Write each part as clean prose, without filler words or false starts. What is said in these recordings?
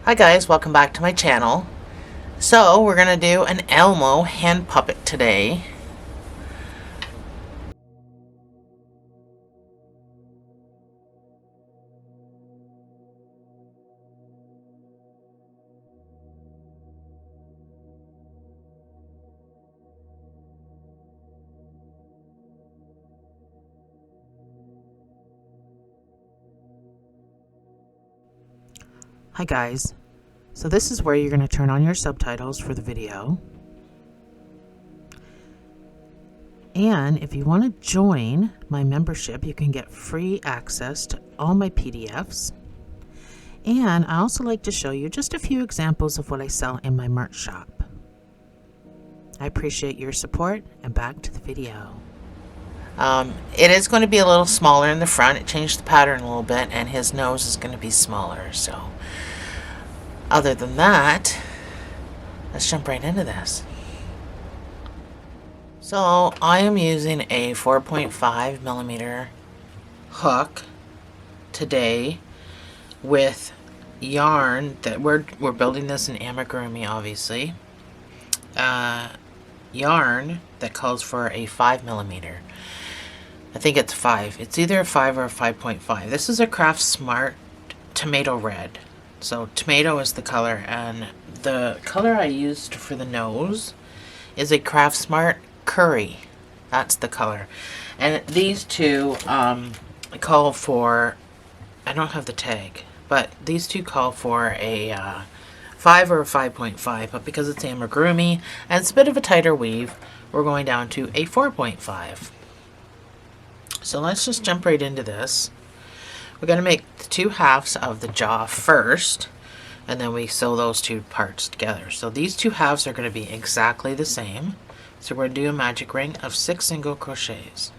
Hi guys, welcome back to my channel. So we're gonna do an Elmo hand puppet today. Hi guys, so this is where you're going to turn on your subtitles for the video. And if you want to join my membership, you can get free access to all my PDFs. And I also like to show you just a few examples of what I sell in my merch shop. I appreciate your support, and back to the video. It is going to be a little smaller in the front. It changed the pattern a little bit, and his nose is going to be smaller, so other than that, let's jump right into this. So I am using a 4.5 millimeter hook today with yarn that we're building this in amigurumi, obviously. Yarn that calls for a 5 millimeter. I think it's 5. It's either a 5 or a 5.5. This is a Craft Smart Tomato Red. So tomato is the color, and the color I used for the nose is a Craft Smart Curry. That's the color. And these two call for, I don't have the tag, but these two call for a 5 or a 5.5, but because it's amigurumi and it's a bit of a tighter weave, we're going down to a 4.5. So let's just jump right into this. We're going to make the two halves of the jaw first, and then we sew those two parts together. So these two halves are going to be exactly the same. So we're going to do a magic ring of 6 single crochets.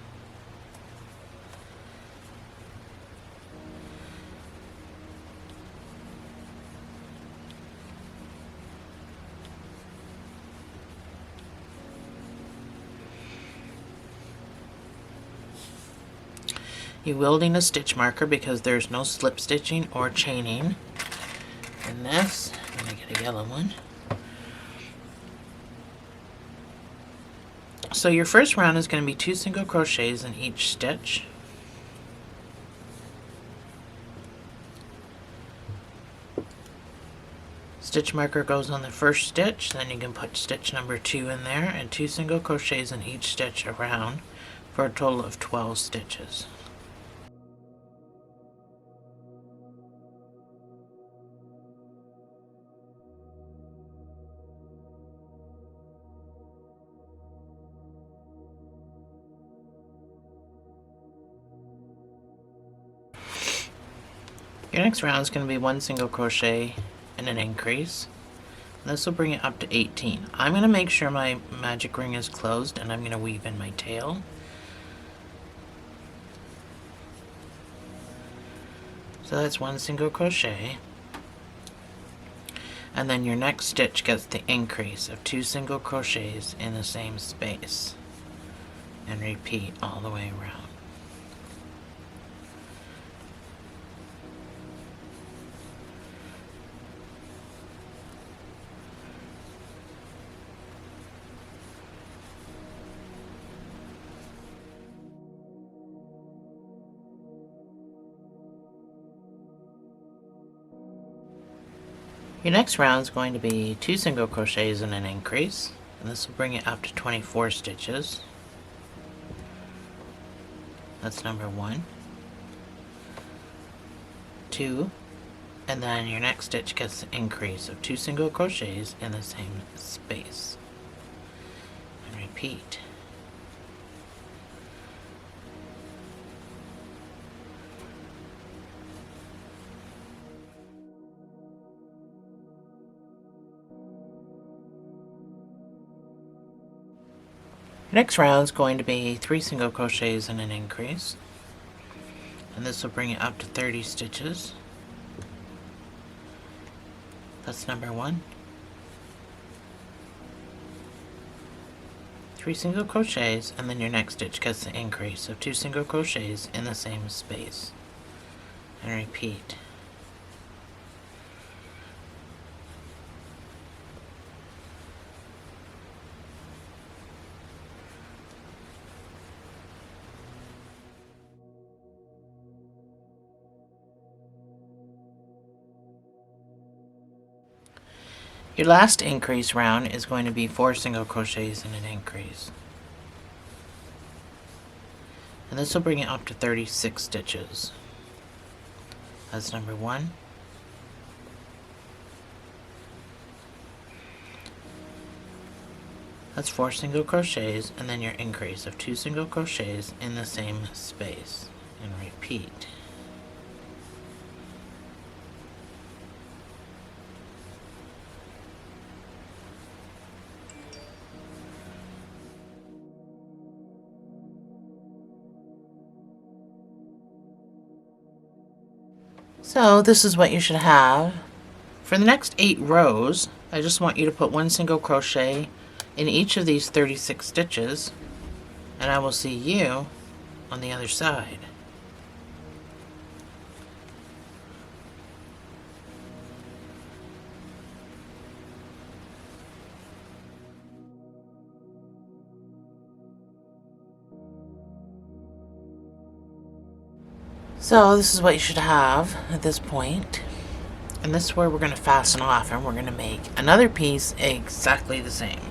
You will need a stitch marker because there's no slip stitching or chaining in this. I'm going to get a yellow one. So your first round is going to be 2 single crochets in each stitch. Stitch marker goes on the first stitch, then you can put stitch number 2 in there, and 2 single crochets in each stitch around for a total of 12 stitches. Your next round is going to be 1 single crochet and an increase. And this will bring it up to 18. I'm going to make sure my magic ring is closed, and I'm going to weave in my tail. So that's 1 single crochet. And then your next stitch gets the increase of 2 single crochets in the same space. And repeat all the way around. Your next round is going to be 2 single crochets and an increase, and this will bring it up to 24 stitches. That's number 1, 2, and then your next stitch gets the increase of 2 single crochets in the same space. And repeat. Next round is going to be 3 single crochets and an increase, and this will bring it up to 30 stitches. That's number 1, 3 single crochets, and then your next stitch gets the increase of 2 single crochets in the same space, and repeat. Your last increase round is going to be 4 single crochets and an increase. And this will bring it up to 36 stitches. That's number 1. That's 4 single crochets, and then your increase of 2 single crochets in the same space. And repeat. So this is what you should have. For the next 8 rows, I just want you to put 1 single crochet in each of these 36 stitches, and I will see you on the other side. So this is what you should have at this point. And this is where we're going to fasten off, and we're going to make another piece exactly the same.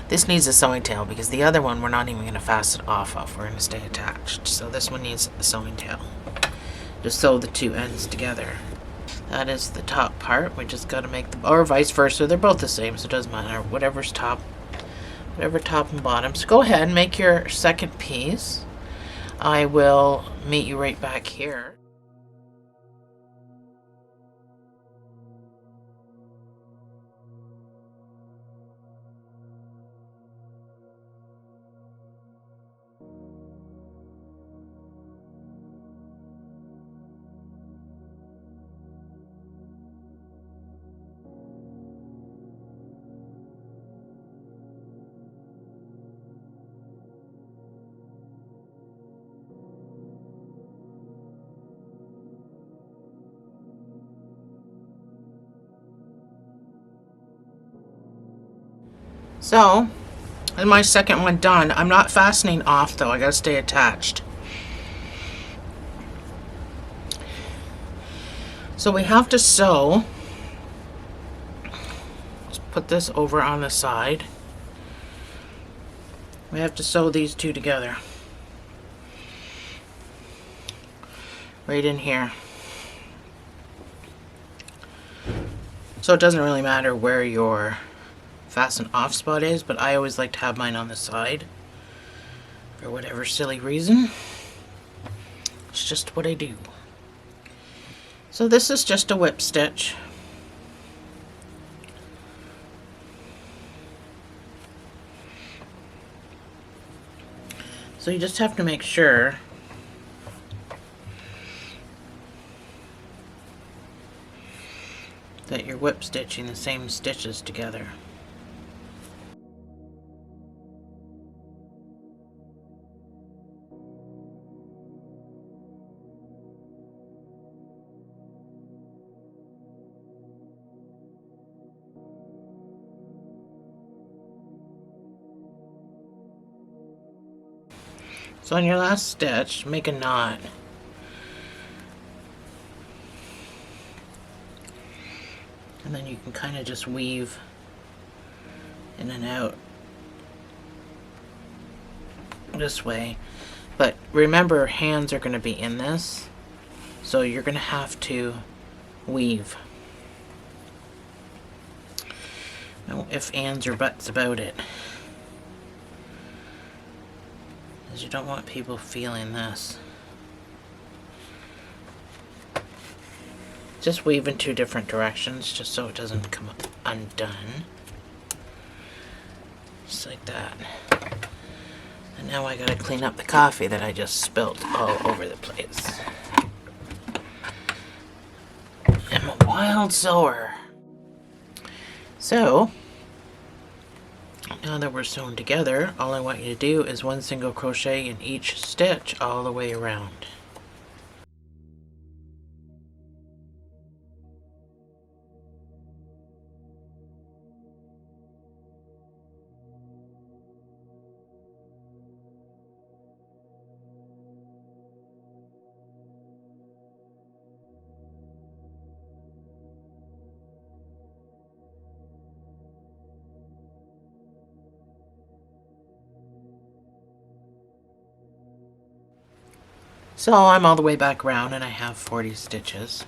This needs a sewing tail because the other one we're not even going to fasten off of. We're going to stay attached. So this one needs a sewing tail. Just sew the two ends together. That is the top part. We just got to make the, or vice versa. They're both the same, so it doesn't matter. Whatever's top, whatever top and bottom. So go ahead and make your second piece. I will meet you right back here. So, and my second one done. I'm not fastening off though, I gotta stay attached. So we have to sew. Let's put this over on the side. We have to sew these two together. Right in here. So it doesn't really matter where your fasten off spot is, but I always like to have mine on the side for whatever silly reason. It's just what I do. So this is just a whip stitch. So you just have to make sure that you're whip stitching the same stitches together. So on your last stitch, make a knot. And then you can kind of just weave in and out this way. But remember, hands are going to be in this, so you're going to have to weave. No ifs, ands, or buts about it. Because you don't want people feeling this. Just weave in 2 different directions, just so it doesn't come undone. Just like that. And now I gotta clean up the coffee that I just spilled all over the place. I'm a wild sewer. So, now that we're sewn together, all I want you to do is 1 single crochet in each stitch all the way around. So I'm all the way back around and I have 40 stitches.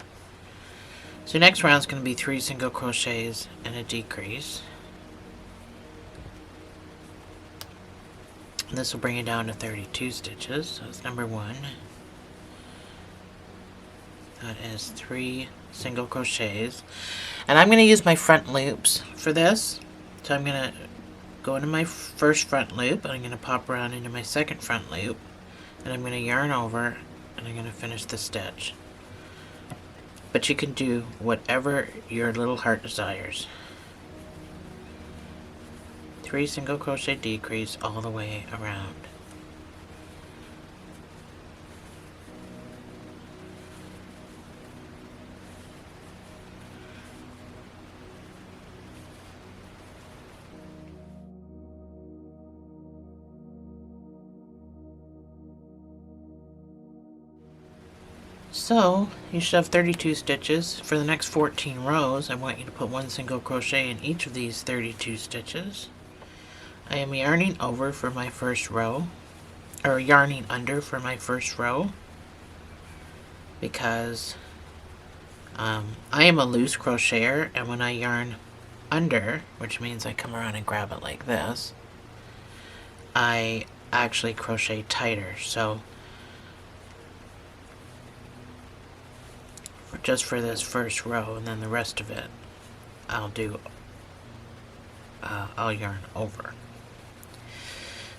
So next round is going to be 3 single crochets and a decrease. This will bring it down to 32 stitches. So it's number 1. That is 3 single crochets. And I'm going to use my front loops for this. So I'm going to go into my first front loop and I'm going to pop around into my second front loop. And I'm going to yarn over and I'm going to finish the stitch. But you can do whatever your little heart desires. 3 single crochet decrease all the way around. So you should have 32 stitches. For the next 14 rows, I want you to put 1 single crochet in each of these 32 stitches. I am yarning over for my first row, or yarning under for my first row, because I am a loose crocheter, and when I yarn under, which means I come around and grab it like this, I actually crochet tighter. So just for this first row, and then the rest of it I'll yarn over.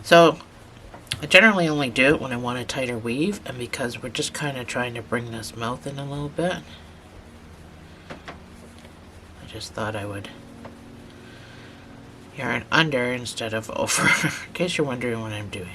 So I generally only do it when I want a tighter weave, and because we're just kind of trying to bring this mouth in a little bit, I just thought I would yarn under instead of over, in case you're wondering what I'm doing.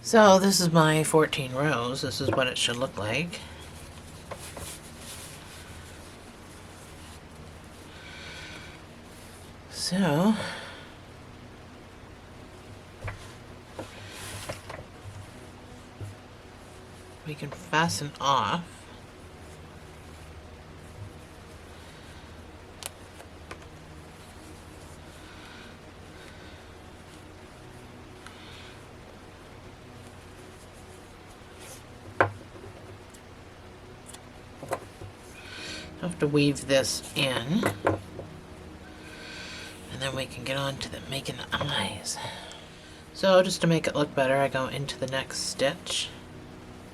So this is my 14 rows. This is what it should look like. So we can fasten off I have to weave this in, and then we can get on to making the eyes. So just to make it look better, I go into the next stitch,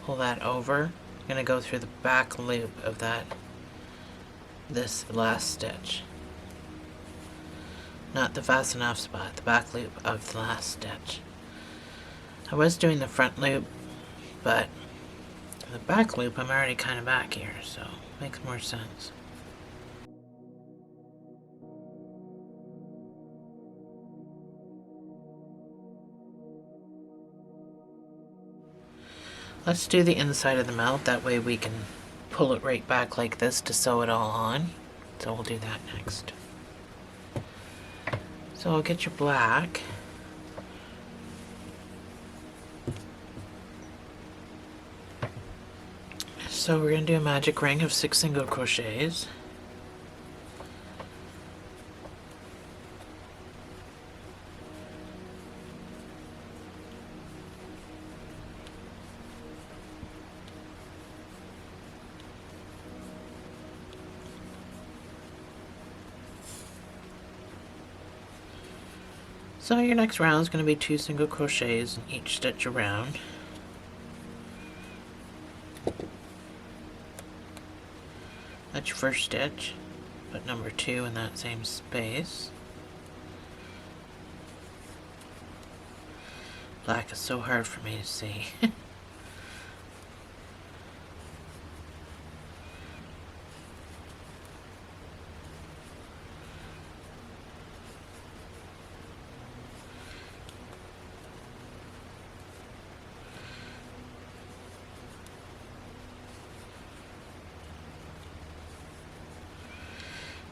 pull that over. I'm going to go through the back loop of this last stitch. Not the fasten off spot, the back loop of the last stitch. I was doing the front loop, but the back loop I'm already kind of back here, so it makes more sense. Let's do the inside of the mouth, that way we can pull it right back like this to sew it all on. So we'll do that next. So I'll get your black. So we're going to do a magic ring of 6 single crochets. So your next round is going to be 2 single crochets in each stitch around. That's your first stitch. Put number 2 in that same space. Black is so hard for me to see.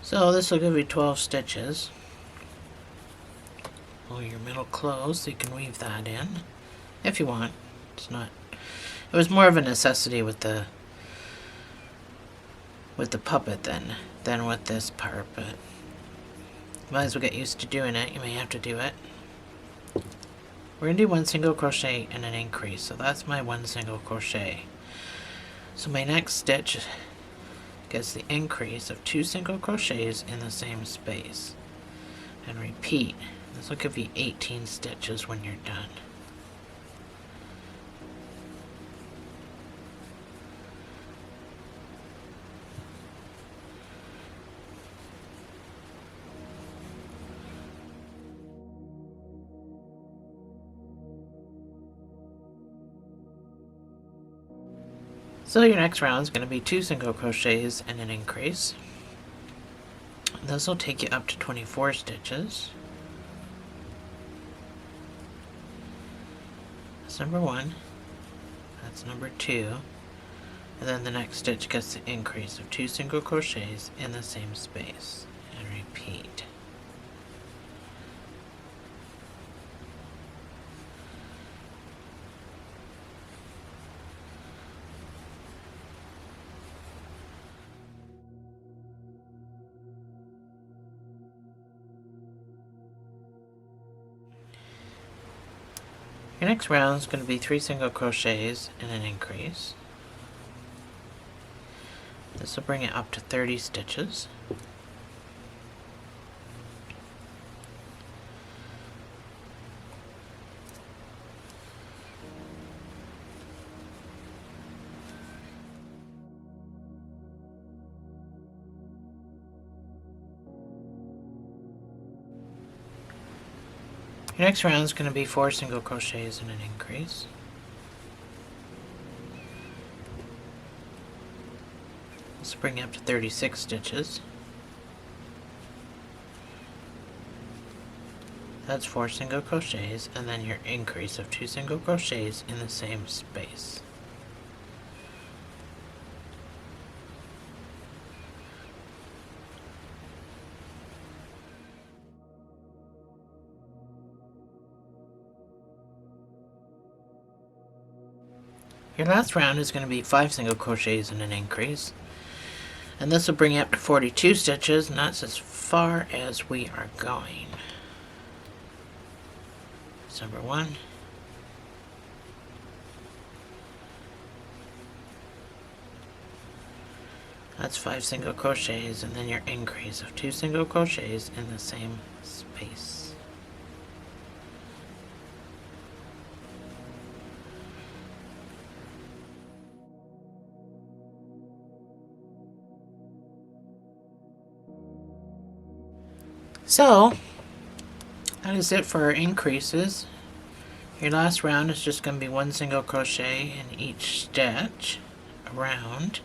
So this will give you 12 stitches. Pull your middle close so you can weave that in if you want. It's not It was more of a necessity with the puppet than with this part, but might as well get used to doing it. You may have to do it. We're going to do 1 single crochet and an increase, so that's my 1 single crochet. So my next stitch gets the increase of 2 single crochets in the same space. And repeat. This will give you 18 stitches when you're done. So your next round is going to be 2 single crochets and an increase. This will take you up to 24 stitches. That's number 1. That's number 2. And then the next stitch gets the increase of 2 single crochets in the same space. And repeat. Your next round is going to be 3 single crochets and an increase. This will bring it up to 30 stitches. Your next round is going to be 4 single crochets and an increase. This will bring you up to 36 stitches. That's 4 single crochets and then your increase of 2 single crochets in the same space. Your last round is going to be 5 single crochets and an increase. And this will bring you up to 42 stitches, and that's as far as we are going. That's number 1. That's 5 single crochets, and then your increase of 2 single crochets in the same space. So, that is it for our increases. Your last round is just going to be 1 single crochet in each stitch around.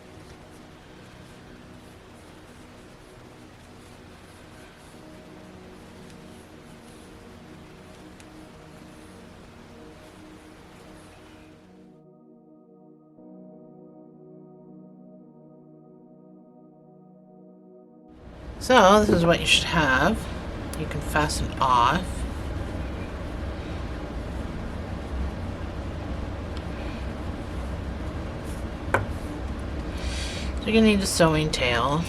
So, this is what you should have. You can fasten off. So you're going to need a sewing tail.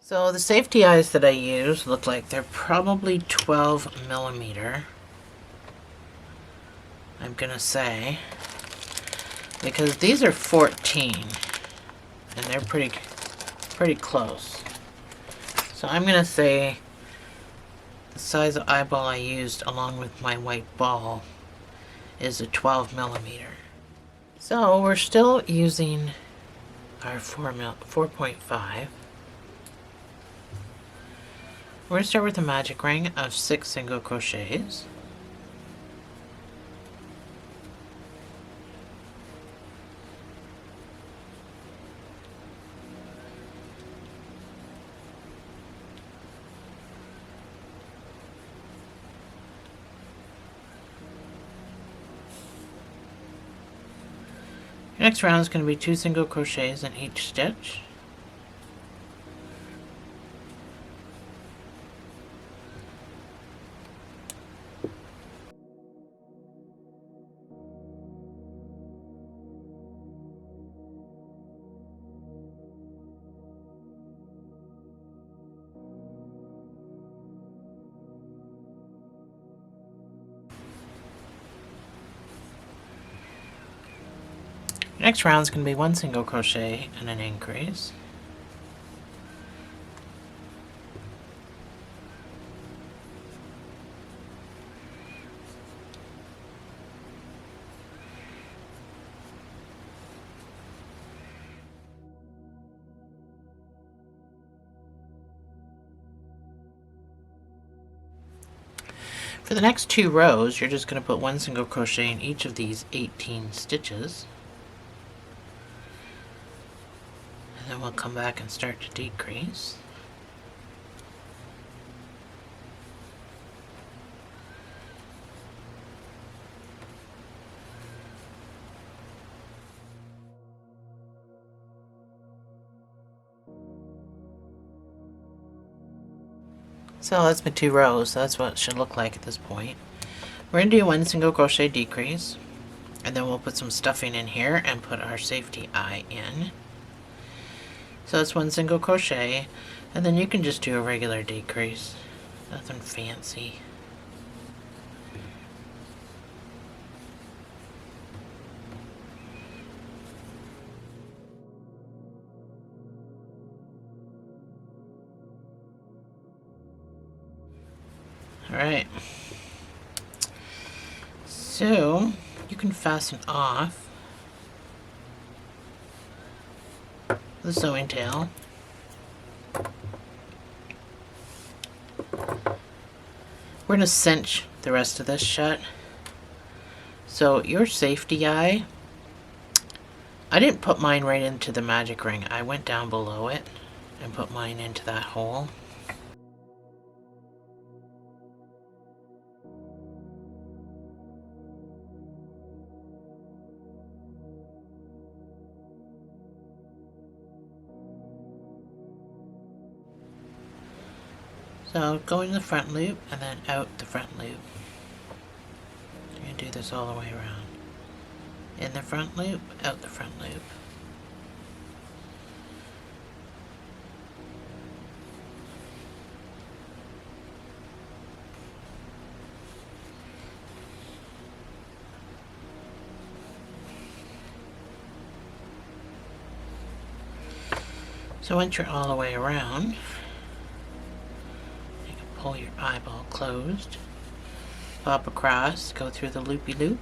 So the safety eyes that I use look like they're probably 12 millimeter. I'm gonna say, because these are 14 and they're pretty close. So I'm gonna say the size of eyeball I used along with my white ball is a 12 millimeter. So we're still using our 4.5. We're going to start with a magic ring of 6 single crochets. Next round is going to be 2 single crochets in each stitch. Next round is going to be 1 single crochet and an increase. For the next 2 rows, you're just going to put 1 single crochet in each of these 18 stitches. And then we'll come back and start to decrease. So that's my 2 rows. So that's what it should look like at this point. We're going to do 1 single crochet decrease, and then we'll put some stuffing in here and put our safety eye in. So it's 1 single crochet, and then you can just do a regular decrease. Nothing fancy. Alright, so you can fasten off the sewing tail. We're going to cinch the rest of this shut. So your safety eye, I didn't put mine right into the magic ring. I went down below it and put mine into that hole. So go in the front loop and then out the front loop. You're going to do this all the way around. In the front loop, out the front loop. So once you're all the way around, pull your eyeball closed, pop across, go through the loopy loop.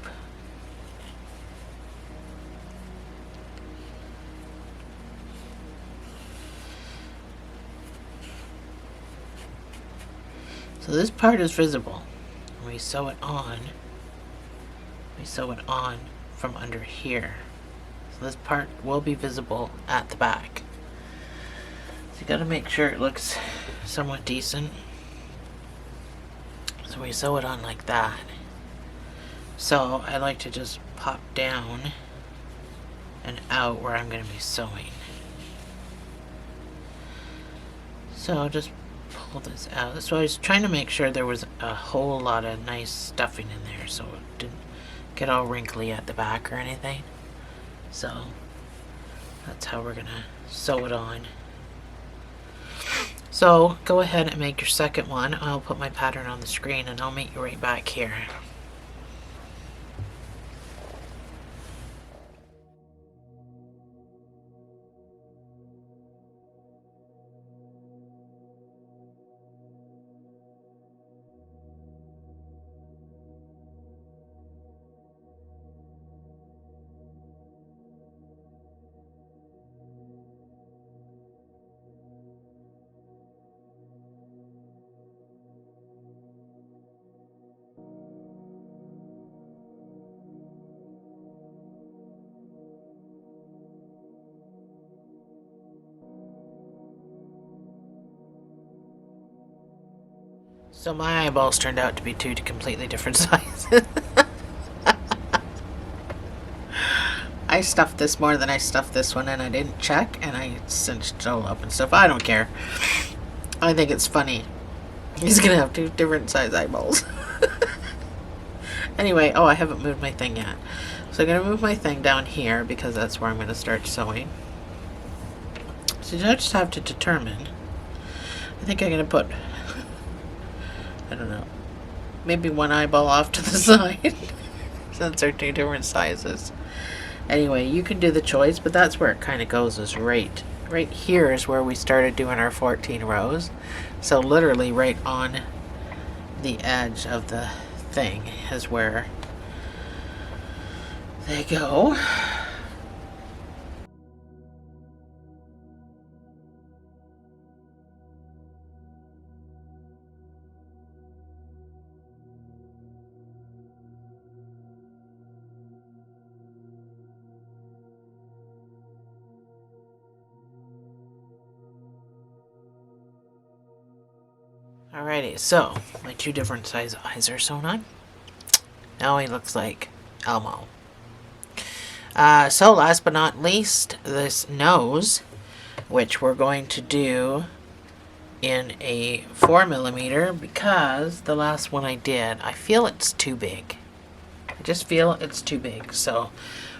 So this part is visible. When we sew it on, from under here. So this part will be visible at the back. So you gotta make sure it looks somewhat decent. So we sew it on like that. So I like to just pop down and out where I'm going to be sewing. So just pull this out. So I was trying to make sure there was a whole lot of nice stuffing in there so it didn't get all wrinkly at the back or anything. So that's how we're going to sew it on. So go ahead and make your second one. I'll put my pattern on the screen and I'll meet you right back here. So my eyeballs turned out to be two completely different sizes. I stuffed this more than I stuffed this one, and I didn't check, and I cinched it all up and stuff. I don't care. I think it's funny. He's gonna have two different size eyeballs. Anyway, oh, I haven't moved my thing yet. So I'm gonna move my thing down here because that's where I'm gonna start sewing. So you just have to determine. I think I'm gonna put, I don't know, maybe one eyeball off to the side since they're two different sizes. Anyway, you can do the choice, but that's where it kind of goes, is right here is where we started doing our 14 rows. So literally right on the edge of the thing is where they go. Alrighty, so my two different size eyes are sewn on. Now he looks like Elmo. So last but not least, this nose, which we're going to do in a 4mm because the last one I did, I feel it's too big. I just feel it's too big. So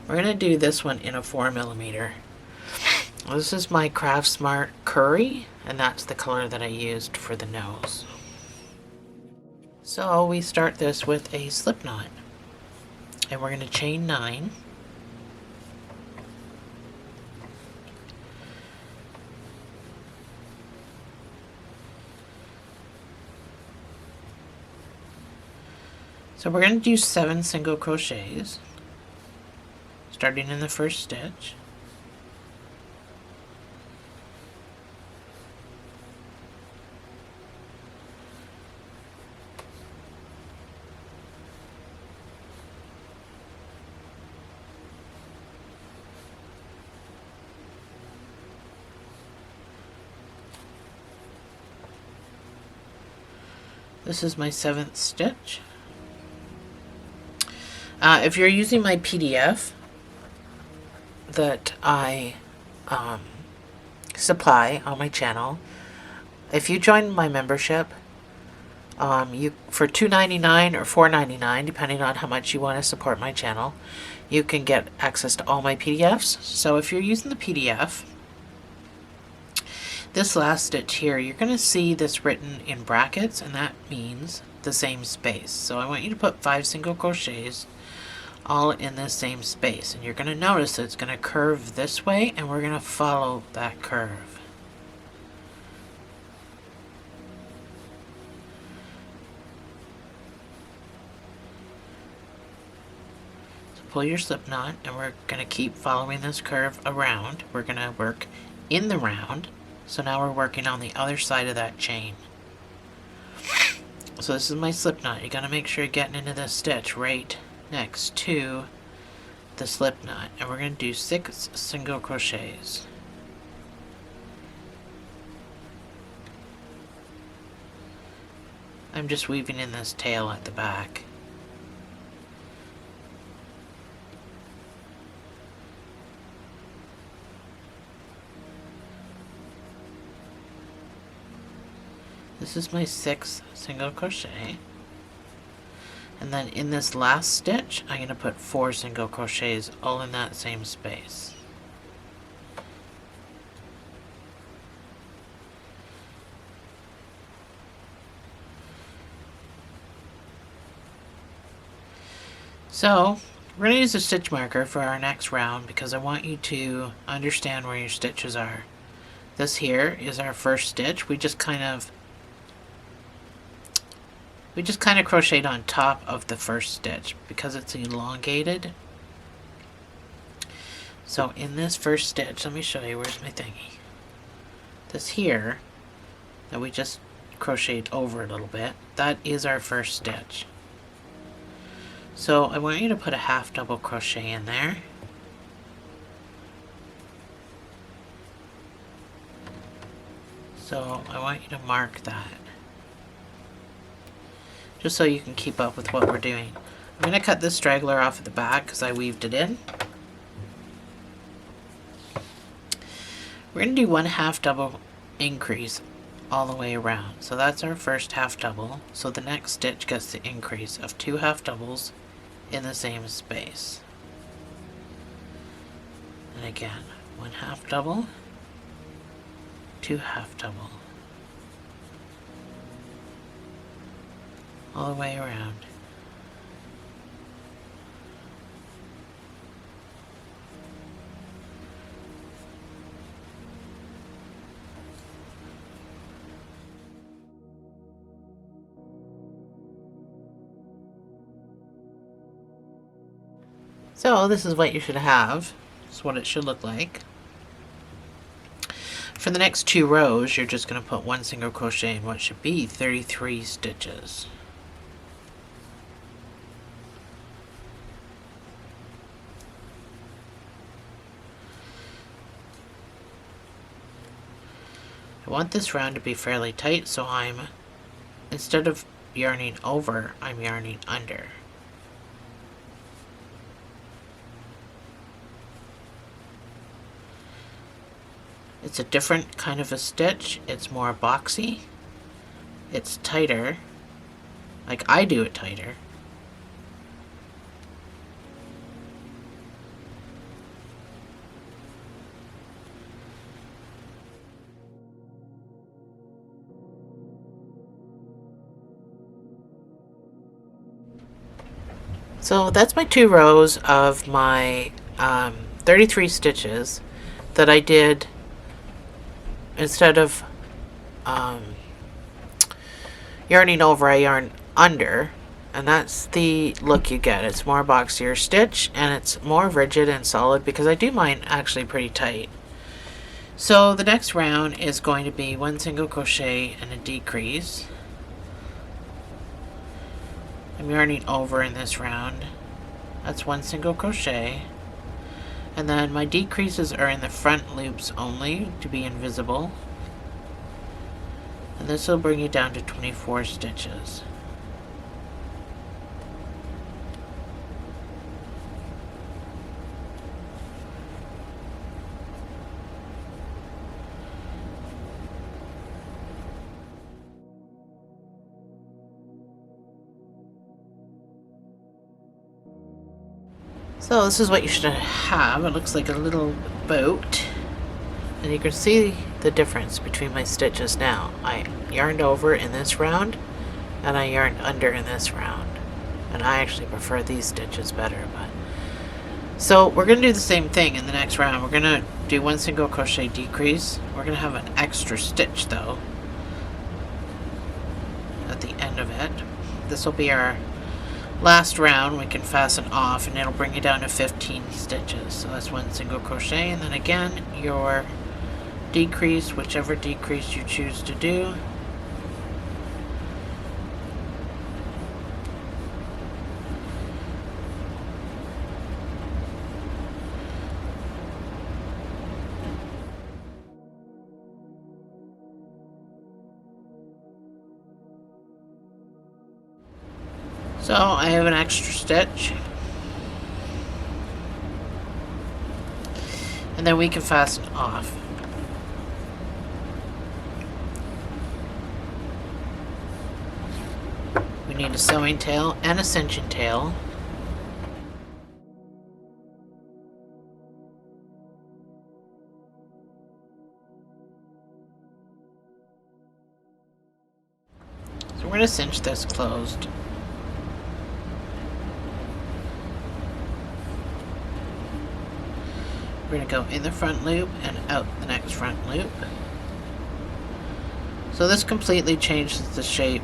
we're going to do this one in a 4mm. This is my Craft Smart Curry, and that's the color that I used for the nose. So we start this with a slip knot, and we're going to chain 9. So we're going to do 7 single crochets, starting in the first stitch. This is my 7th stitch. If you're using my PDF that I supply on my channel, if you join my membership, you for $2.99 or $4.99, depending on how much you want to support my channel, you can get access to all my PDFs. So if you're using the PDF, this last stitch here, you're going to see this written in brackets, and that means the same space. So I want you to put 5 single crochets all in the same space, and you're going to notice that it's going to curve this way, and we're going to follow that curve. So pull your slip knot, and we're going to keep following this curve around. We're going to work in the round. So now we're working on the other side of that chain. So this is my slip knot. You got to make sure you're getting into this stitch right next to the slip knot, and we're going to do 6 single crochets. I'm just weaving in this tail at the back. This is my 6th single crochet. And then in this last stitch, I'm going to put 4 single crochets all in that same space. So, we're going to use a stitch marker for our next round because I want you to understand where your stitches are. This here is our first stitch. We just kind of crocheted on top of the first stitch because it's elongated. So in this first stitch, let me show you, where's my thingy? This here, that we just crocheted over a little bit, that is our first stitch. So I want you to put a half double crochet in there. So I want you to mark that. just so you can keep up with what we're doing. I'm going to cut this straggler off at the back because I weaved it in. We're going to do 1/2 double increase all the way around. So that's our first half double. So the next stitch gets the increase of 2 half doubles in the same space. And again, 1/2 double, 2 half double, all the way around. So this is what you should have. This is what it should look like. For the next 2 rows, you're just going to put 1 single crochet in what should be 33 stitches. I want this round to be fairly tight, so instead of yarning over, I'm yarning under. It's a different kind of a stitch. It's more boxy. It's tighter. Like I do it tighter. So that's my 2 rows of my 33 stitches that I did. Instead of yarning over, I yarn under, and that's the look you get. It's more boxier stitch, and it's more rigid and solid because I do mine actually pretty tight. So the next round is going to be 1 single crochet and a decrease. I'm yarning over in this round. That's 1 single crochet. And then my decreases are in the front loops only to be invisible. And this will bring you down to 24 stitches. So this is what you should have. It looks like a little boat. And you can see the difference between my stitches now. I yarned over in this round, and I yarned under in this round. And I actually prefer these stitches better. So we're going to do the same thing in the next round. We're going to do 1 single crochet decrease. We're going to have an extra stitch though at the end of it. This will be our last round. We can fasten off and it'll bring you down to 15 stitches. So that's 1 single crochet, and then again your decrease, whichever decrease you choose to do. So I have an extra stitch, and then we can fasten off. We need a sewing tail and a cinching tail. So we're going to cinch this closed. We're going to go in the front loop and out the next front loop. So this completely changes the shape.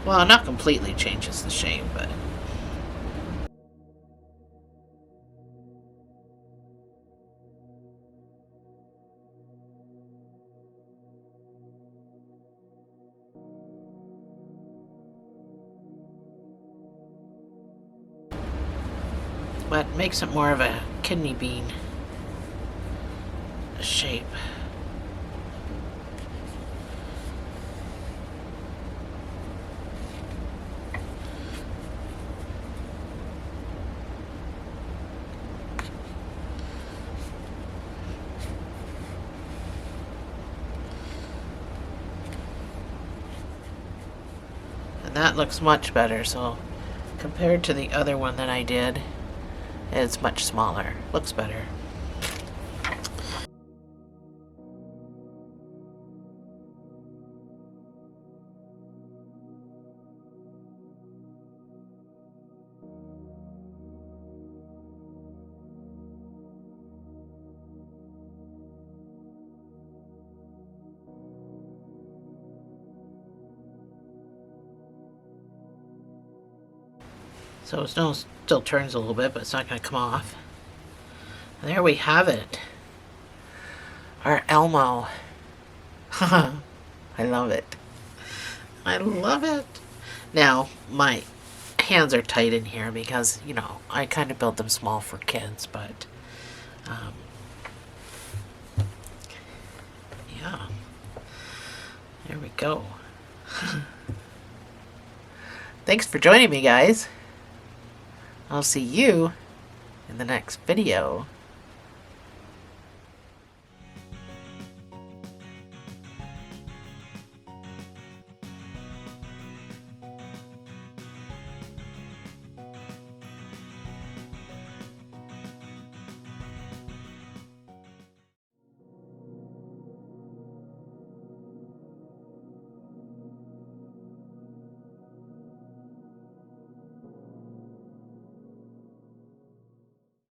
Well, not completely changes the shape, but makes it more of a kidney bean shape. that looks much better. So compared to the other one that I did, it's much smaller. Looks better. So it still turns a little bit, but it's not going to come off. And there we have it. Our Elmo. I love it. I love it. Now, my hands are tight in here because, you know, I kind of built them small for kids, but, yeah. There we go. Thanks for joining me, guys. I'll see you in the next video.